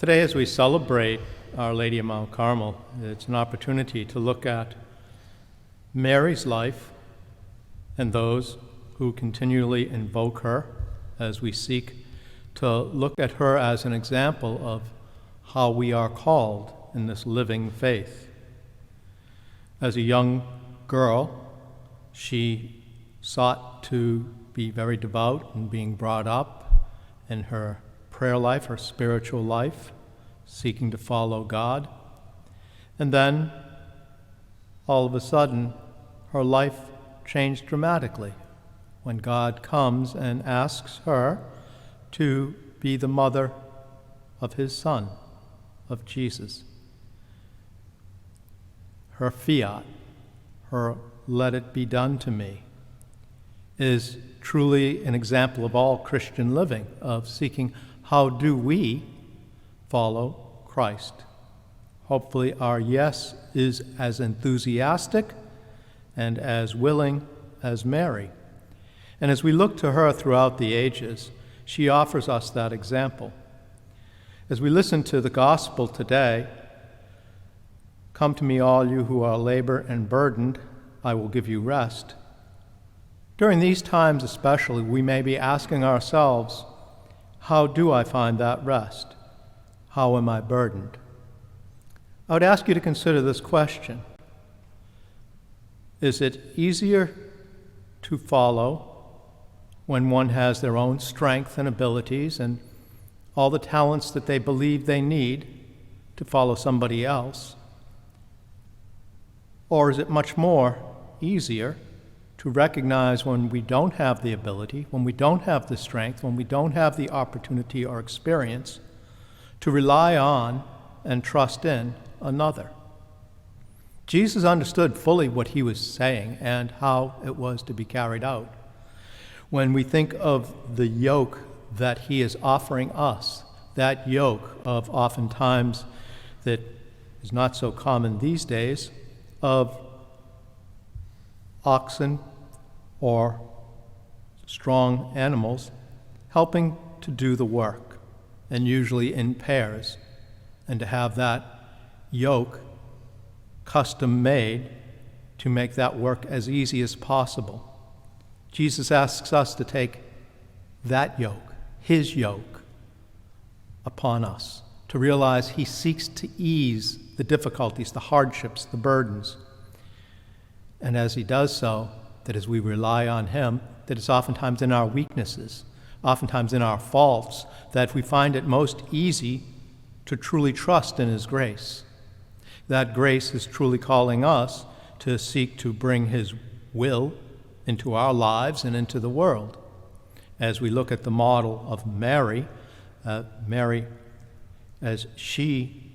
Today, as we celebrate Our Lady of Mount Carmel, it's an opportunity to look at Mary's life and those who continually invoke her as we seek to look at her as an example of how we are called in this living faith. As a young girl, she sought to be very devout and being brought up in her prayer life, her spiritual life, seeking to follow God. And then, all of a sudden, her life changed dramatically when God comes and asks her to be the mother of his Son, of Jesus. Her fiat, her let it be done to me, is truly an example of all Christian living, of seeking how do we follow Christ. Hopefully our yes is as enthusiastic and as willing as Mary. And as we look to her throughout the ages, she offers us that example. As we listen to the gospel today, "Come to me, all you who are labor and burdened, I will give you rest." During these times especially, we may be asking ourselves, how do I find that rest? How am I burdened? I would ask you to consider this question. Is it easier to follow when one has their own strength and abilities and all the talents that they believe they need to follow somebody else? Or is it much more easier to recognize when we don't have the ability, when we don't have the strength, when we don't have the opportunity or experience, to rely on and trust in another? Jesus understood fully what he was saying and how it was to be carried out. When we think of the yoke that he is offering us, that yoke of oftentimes that is not so common these days, of oxen or strong animals helping to do the work, and usually in pairs, and to have that yoke custom made to make that work as easy as possible. Jesus asks us to take that yoke, his yoke, upon us, to realize he seeks to ease the difficulties, the hardships, the burdens. And as he does so, that as we rely on him, that it's oftentimes in our weaknesses, oftentimes in our faults, that we find it most easy to truly trust in his grace. That grace is truly calling us to seek to bring his will into our lives and into the world. As we look at the model of Mary, Mary, as she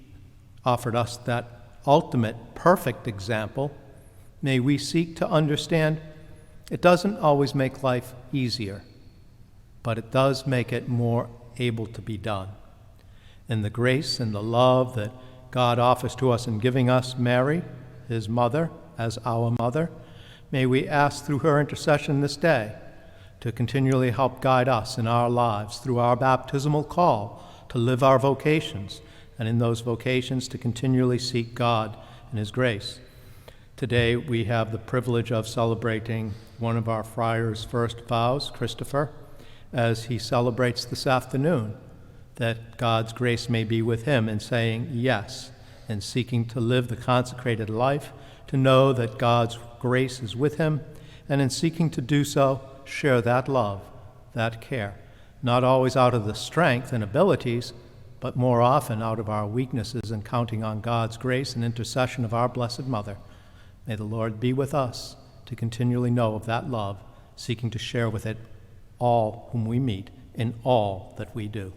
offered us that ultimate, perfect example, may we seek to understand it doesn't always make life easier, but it does make it more able to be done. And the grace and the love that God offers to us in giving us Mary, his mother, as our mother, may we ask through her intercession this day to continually help guide us in our lives through our baptismal call to live our vocations, and in those vocations to continually seek God and his grace. Today we have the privilege of celebrating one of our friar's first vows, Christopher, as he celebrates this afternoon, that God's grace may be with him in saying yes, and seeking to live the consecrated life, to know that God's grace is with him, and in seeking to do so, share that love, that care, not always out of the strength and abilities, but more often out of our weaknesses and counting on God's grace and intercession of our Blessed Mother. May the Lord be with us to continually know of that love, seeking to share with it all whom we meet in all that we do.